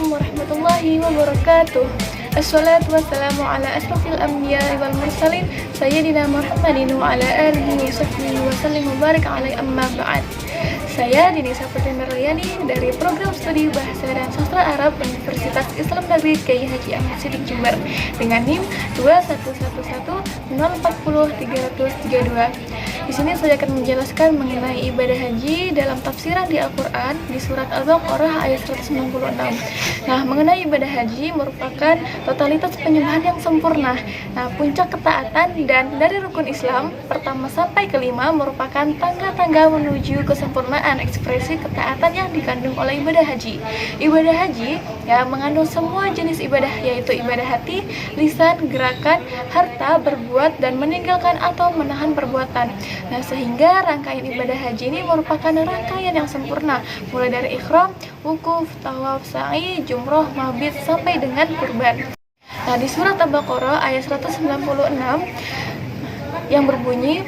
Assalamualaikum warahmatullahi wabarakatuh. Assalatu wassalamu ala asrafil anbiya'i wal mursalin Sayyidina Muhammadin wa ala alihi wa sahbihi wa sallim wa barik alaihi amma ba'd. Saya Dinisa Putri Merliani dari Program Studi Bahasa dan Sastra Arab Universitas Islam Negeri Kiai Haji Ahmad Siddiq Jember dengan NIM 21110040332. Di sini saya akan menjelaskan mengenai ibadah haji dalam tafsiran di Al-Quran di surat Al-Baqarah ayat 196. Nah, mengenai ibadah haji merupakan totalitas penyembahan yang sempurna. Nah, puncak ketaatan dan dari rukun Islam pertama sampai kelima merupakan tangga-tangga menuju kesempurnaan ekspresi ketaatan yang dikandung oleh ibadah haji. Ibadah haji ya mengandung semua jenis ibadah, yaitu ibadah hati, lisan, gerakan, harta, berbuat dan meninggalkan atau menahan perbuatan. Nah, sehingga rangkaian ibadah haji ini merupakan rangkaian yang sempurna, mulai dari ikhram, wukuf, tawaf, sa'i, jumroh, mabit sampai dengan kurban. Nah, di surat Al-Baqarah ayat 196 yang berbunyi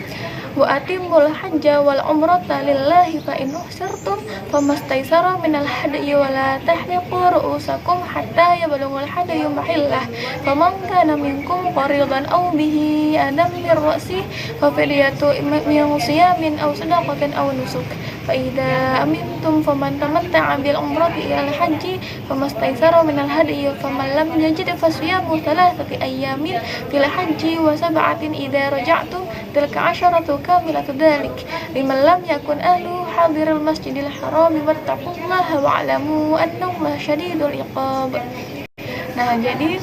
wa atimul hajja wal umrata lillahi fa in uhsirtum famastaysara minal hadyi wa la tahliqu ru'usakum hatta yablughal hadyu mahillah faman kana minkum qaridan aw bihi adam min ra'si fa fidyatu min siyamin aw sadaqatin aw nusuk fa idza amintum faman tamatta'a bil umrati ila al hajji famastaysara minal hadyi faman lam yajid fasiyamu thalathati ayyamin fil hajji wa sab'atin idza raja'tum tilka 'asharatu kamilatu dzalik liman lam yakun ahlu hadiril masjidil haram wattaqullaha wa'lamu annahu syadidul iqab. Nah, jadi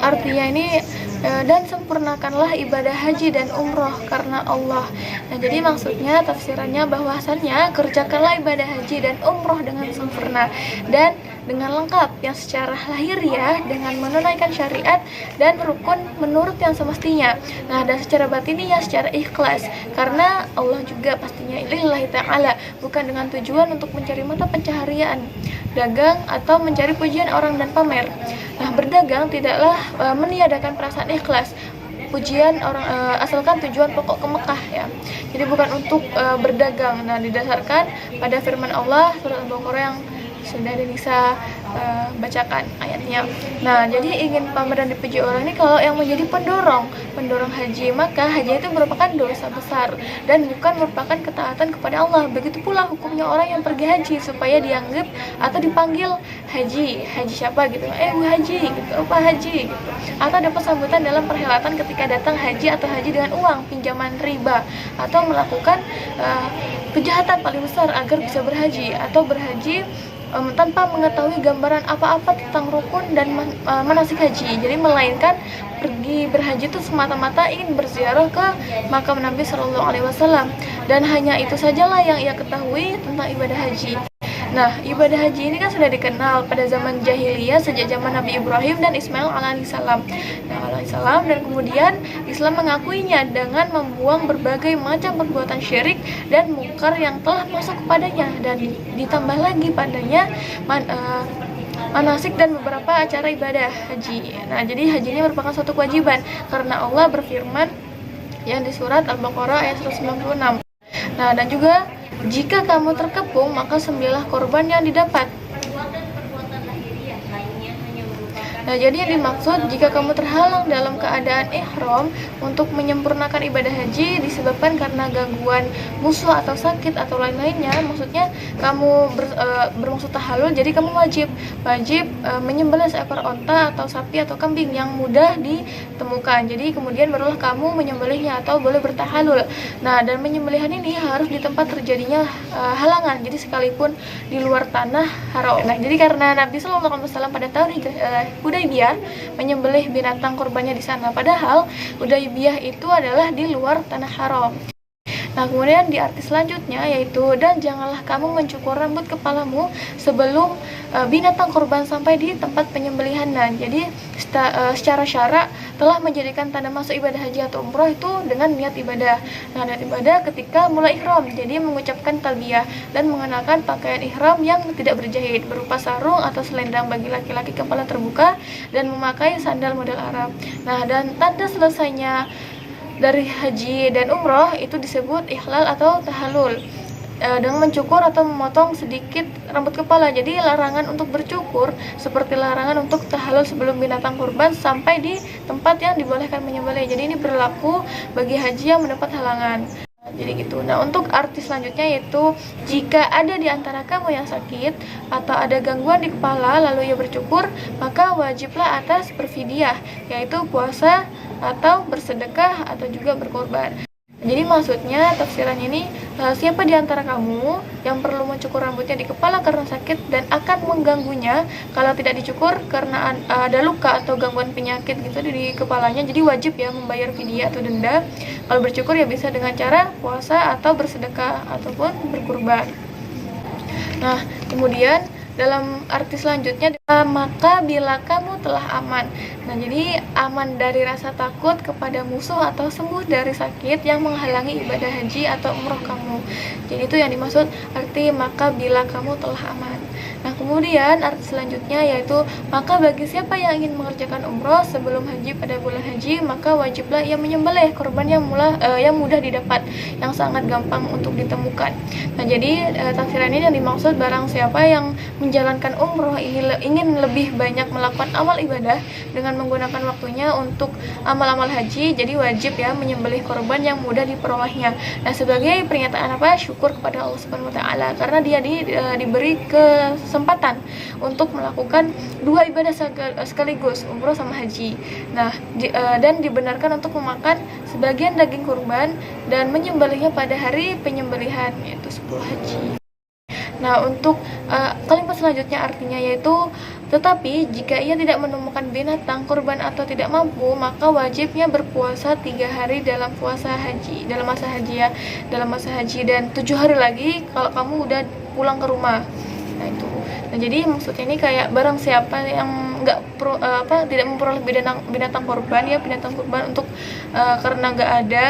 artinya ini dan sempurnakanlah ibadah haji dan umroh karena Allah. Nah, jadi maksudnya tafsirannya bahwasannya kerjakanlah ibadah haji dan umroh dengan sempurna dan dengan lengkap yang secara lahiriah dengan menunaikan syariat dan rukun menurut yang semestinya. Nah, dan secara batiniah secara ikhlas karena Allah juga pastinya lillahi ta'ala, bukan dengan tujuan untuk mencari mata pencaharian, dagang atau mencari pujian orang dan pamer. Nah, berdagang tidaklah meniadakan perasaan ikhlas, pujian orang, asalkan tujuan pokok ke Mekah ya. Jadi bukan untuk berdagang. Nah, didasarkan pada firman Allah surat Al-Baqarah yang sudah Denisa bacakan ayatnya. Nah, jadi ingin pamer dan dipuji orang ini kalau yang menjadi pendorong haji, maka haji itu merupakan dosa besar dan bukan merupakan ketaatan kepada Allah. Begitu pula hukumnya orang yang pergi haji supaya dianggap atau dipanggil haji siapa gitu, Bu Haji gitu, Pak Haji gitu, atau dapat sambutan dalam perhelatan ketika datang haji atau haji dengan uang pinjaman riba atau melakukan kejahatan paling besar agar bisa berhaji atau berhaji tanpa mengetahui gambaran apa-apa tentang rukun dan manasik haji. Jadi melainkan pergi berhaji itu semata-mata ingin berziarah ke makam Nabi Shallallahu Alaihi Wasallam dan hanya itu sajalah yang ia ketahui tentang ibadah haji. Nah, ibadah haji ini kan sudah dikenal pada zaman jahiliyah sejak zaman Nabi Ibrahim dan Ismail alaihissalam. Dan kemudian Islam mengakuinya dengan membuang berbagai macam perbuatan syirik dan mungkar yang telah masuk kepadanya dan ditambah lagi padanya manasik dan beberapa acara ibadah haji. Nah, jadi haji ini merupakan suatu kewajiban karena Allah berfirman yang di surat Al-Baqarah ayat 196. Nah, dan juga jika kamu terkepung, maka sembelihlah korban yang didapat. Nah, jadi yang dimaksud jika kamu terhalang dalam keadaan ihram untuk menyempurnakan ibadah haji disebabkan karena gangguan musuh atau sakit atau lain-lainnya, maksudnya kamu bermaksud tahallul, jadi kamu wajib menyembelih seekor onta atau sapi atau kambing yang mudah ditemukan. Jadi kemudian barulah kamu menyembelihnya atau boleh bertahalul. Nah, dan penyembelihan ini harus di tempat terjadinya halangan, jadi sekalipun di luar tanah haram. Nah, jadi karena Nabi Sallallahu Alaihi Wasallam pada tahun Hudaybiyah menyembelih binatang korbannya di sana, padahal Hudaybiyah itu adalah di luar tanah haram. Nah, kemudian di arti selanjutnya yaitu dan janganlah kamu mencukur rambut kepalamu sebelum binatang korban sampai di tempat penyembelihan. Nah, jadi secara syara telah menjadikan tanda masuk ibadah haji atau umroh itu dengan niat ibadah. Nah, niat ibadah ketika mulai ihram, jadi mengucapkan talbiyah dan mengenakan pakaian ihram yang tidak berjahit berupa sarung atau selendang bagi laki-laki kepala terbuka dan memakai sandal model Arab. Nah, dan tanda selesainya dari haji dan umroh itu disebut ihlal atau tahallul dengan mencukur atau memotong sedikit rambut kepala. Jadi larangan untuk bercukur seperti larangan untuk tahallul sebelum binatang kurban sampai di tempat yang dibolehkan menyembelih. Jadi ini berlaku bagi haji yang mendapat halangan. Jadi gitu. Nah, untuk arti selanjutnya yaitu jika ada di antara kamu yang sakit atau ada gangguan di kepala lalu ia bercukur, maka wajiblah atas berfidyah, yaitu puasa atau bersedekah atau juga berkorban. Jadi maksudnya tafsirannya ini, siapa di antara kamu yang perlu mencukur rambutnya di kepala karena sakit dan akan mengganggunya kalau tidak dicukur karena ada luka atau gangguan penyakit gitu di kepalanya, jadi wajib ya membayar fidyah atau denda. Kalau bercukur ya bisa dengan cara puasa atau bersedekah ataupun berkurban. Nah, kemudian dalam arti selanjutnya, maka bila kamu telah aman. Nah, jadi aman dari rasa takut kepada musuh atau sembuh dari sakit yang menghalangi ibadah haji atau umroh kamu. Jadi itu yang dimaksud arti maka bila kamu telah aman. Nah, kemudian arti selanjutnya yaitu maka bagi siapa yang ingin mengerjakan umroh sebelum haji pada bulan haji, maka wajiblah ia menyembelih korban yang mudah didapat, yang sangat gampang untuk ditemukan. Nah, jadi tafsiran ini yang dimaksud barang siapa yang menjalankan umroh ingin lebih banyak melakukan amal ibadah dengan menggunakan waktunya untuk amal-amal haji, jadi wajib ya menyembelih korban yang mudah diperolehnya. Nah, sebagai pernyataan syukur kepada Allah Subhanahu wa taala karena dia diberi kesempatan untuk melakukan dua ibadah sekaligus, umroh sama haji. Nah, dan dibenarkan untuk memakan sebagian daging kurban dan menyembelihnya pada hari penyembelihan, yaitu 10 haji. Nah, untuk kalimat selanjutnya artinya yaitu tetapi jika ia tidak menemukan binatang kurban atau tidak mampu, maka wajibnya berpuasa 3 hari dalam masa haji dan 7 hari lagi kalau kamu udah pulang ke rumah. Nah, itu. Nah, jadi maksudnya ini kayak barang siapa yang tidak memperoleh binatang kurban untuk karena nggak ada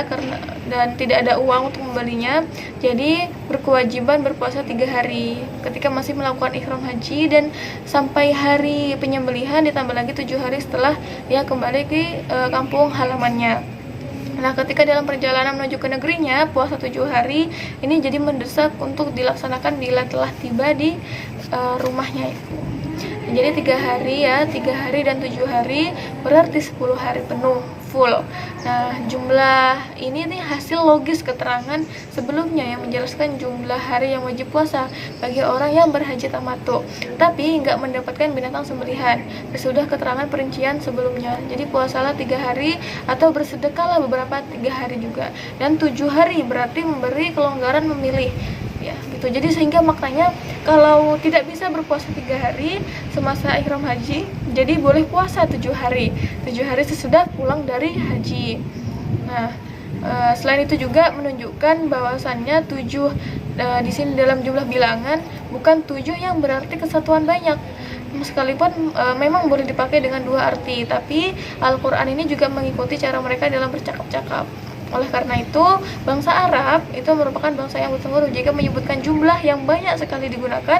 dan tidak ada uang untuk membelinya, jadi berkewajiban berpuasa 3 hari ketika masih melakukan ihram haji dan sampai hari penyembelihan, ditambah lagi 7 hari setelah dia kembali ke kampung halamannya. Nah, ketika dalam perjalanan menuju ke negerinya, puasa 7 hari ini jadi mendesak untuk dilaksanakan bila telah tiba di rumahnya itu. Jadi 3 hari dan 7 hari berarti 10 hari penuh full. Nah, jumlah ini nih hasil logis keterangan sebelumnya yang menjelaskan jumlah hari yang wajib puasa bagi orang yang berhaji tamattu tapi nggak mendapatkan binatang sembelihan sesudah keterangan perincian sebelumnya. Jadi puasalah 3 hari atau bersedekahlah beberapa 3 hari juga, dan 7 hari berarti memberi kelonggaran memilih ya gitu. Jadi sehingga maknanya kalau tidak bisa berpuasa 3 hari semasa ihram haji, jadi boleh puasa 7 hari sesudah pulang dari haji. Nah, selain itu juga menunjukkan bahwasannya 7 di sini dalam jumlah bilangan bukan 7 yang berarti kesatuan banyak. Sekalipun memang boleh dipakai dengan 2 arti, tapi Al-Quran ini juga mengikuti cara mereka dalam bercakap-cakap. Oleh karena itu, bangsa Arab itu merupakan bangsa yang berpengaruh jika menyebutkan jumlah yang banyak sekali digunakan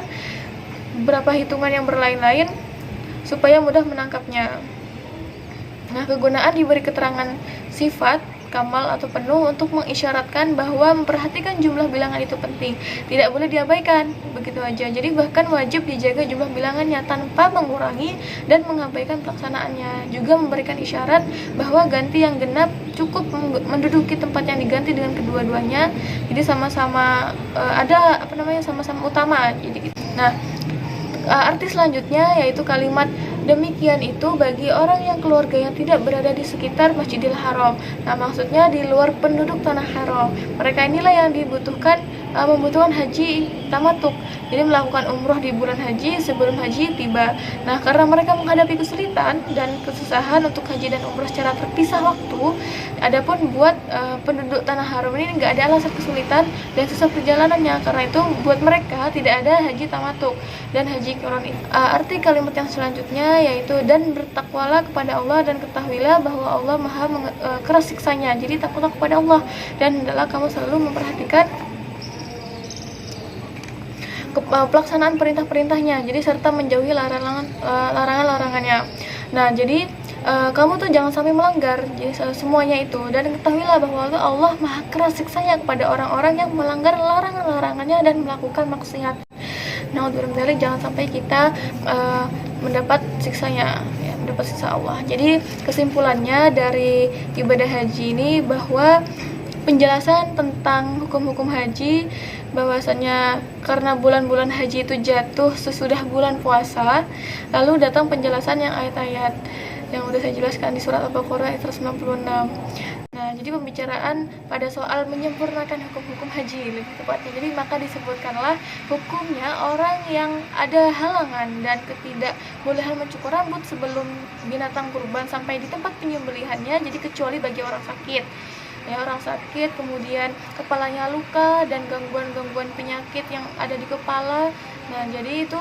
beberapa hitungan yang berlain-lain supaya mudah menangkapnya. Nah, kegunaan diberi keterangan sifat kamal atau penuh untuk mengisyaratkan bahwa memperhatikan jumlah bilangan itu penting, tidak boleh diabaikan begitu aja. Jadi bahkan wajib dijaga jumlah bilangannya tanpa mengurangi dan mengabaikan pelaksanaannya. Juga memberikan isyarat bahwa ganti yang genap cukup menduduki tempat yang diganti dengan kedua-duanya. Jadi sama-sama sama-sama utama. Jadi gitu. Nah, arti selanjutnya yaitu kalimat demikian itu bagi orang yang keluarganya tidak berada di sekitar Masjidil Haram. Nah, maksudnya di luar penduduk tanah haram. Mereka inilah yang membutuhkan haji tamattu. Jadi melakukan umroh di bulan haji sebelum haji tiba. Nah, karena mereka menghadapi kesulitan dan kesusahan untuk haji dan umroh secara terpisah waktu, adapun buat penduduk tanah haram ini nggak ada alasan kesulitan dan susah perjalanannya. Karena itu buat mereka tidak ada haji tamattu dan haji qiran. Arti kalimat yang selanjutnya yaitu dan bertakwalah kepada Allah dan ketahuilah bahwa Allah maha keras siksanya. Jadi takutlah kepada Allah dan hendaklah kamu selalu memperhatikan pelaksanaan perintah-perintahnya, jadi serta menjauhi larangan-larangannya. Nah, jadi kamu tuh jangan sampai melanggar semuanya itu, dan ketahuilah bahwa Allah maha keras siksanya kepada orang-orang yang melanggar larangan-larangannya dan melakukan maksiat. Naudzubillah, jangan sampai kita mendapat siksanya, ya, mendapat siksa Allah. Jadi kesimpulannya dari ibadah haji ini bahwa penjelasan tentang hukum-hukum haji, bahwasanya karena bulan-bulan haji itu jatuh sesudah bulan puasa, lalu datang penjelasan yang ayat-ayat yang udah saya jelaskan di surat Al-Baqarah ayat 196. Nah, jadi pembicaraan pada soal menyempurnakan hukum-hukum haji lebih tepatnya. Jadi maka disebutkanlah hukumnya orang yang ada halangan dan ketidakbolehan mencukur rambut sebelum binatang kurban sampai di tempat penyembelihannya. Jadi kecuali bagi orang sakit. Ya, orang sakit, kemudian kepalanya luka dan gangguan-gangguan penyakit yang ada di kepala. Nah, jadi itu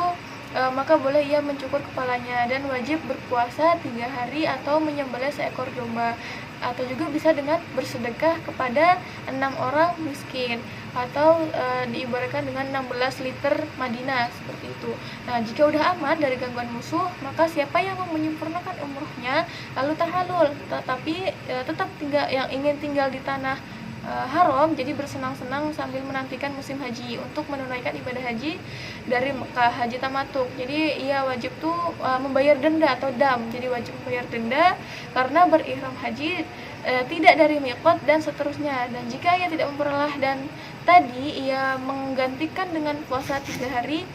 maka boleh ia mencukur kepalanya dan wajib berpuasa 3 hari atau menyembelih seekor domba, atau juga bisa dengan bersedekah kepada 6 orang miskin, atau diibaratkan dengan 16 liter Madinah seperti itu. Nah, jika udah aman dari gangguan musuh, maka siapa yang mau menyempurnakan umrohnya lalu terhalul, tetapi tetap yang ingin tinggal di tanah haram, jadi bersenang-senang sambil menantikan musim haji untuk menunaikan ibadah haji dari Mekah, haji tamatuk. Jadi ia wajib tuh membayar denda atau dam. Jadi wajib membayar denda karena berihram haji tidak dari miqat dan seterusnya. Dan jika ia tidak memperoleh dan tadi ia menggantikan dengan puasa 3 hari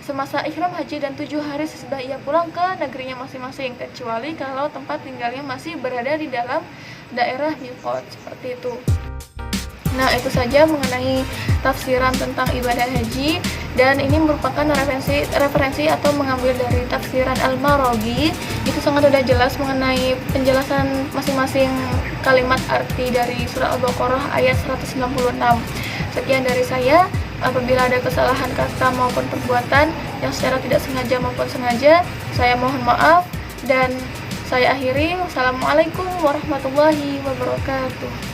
semasa ihram haji dan 7 hari sesudah ia pulang ke negerinya masing-masing, kecuali kalau tempat tinggalnya masih berada di dalam daerah miqat, seperti itu. Nah, itu saja mengenai tafsiran tentang ibadah haji, dan ini merupakan referensi atau mengambil dari tafsiran Al-Maraghi. Itu sangat sudah jelas mengenai penjelasan masing-masing kalimat arti dari surah Al-Baqarah ayat 196. Sekian dari saya. Apabila ada kesalahan kata maupun perbuatan yang secara tidak sengaja maupun sengaja, saya mohon maaf dan saya akhiri. Wassalamualaikum warahmatullahi wabarakatuh.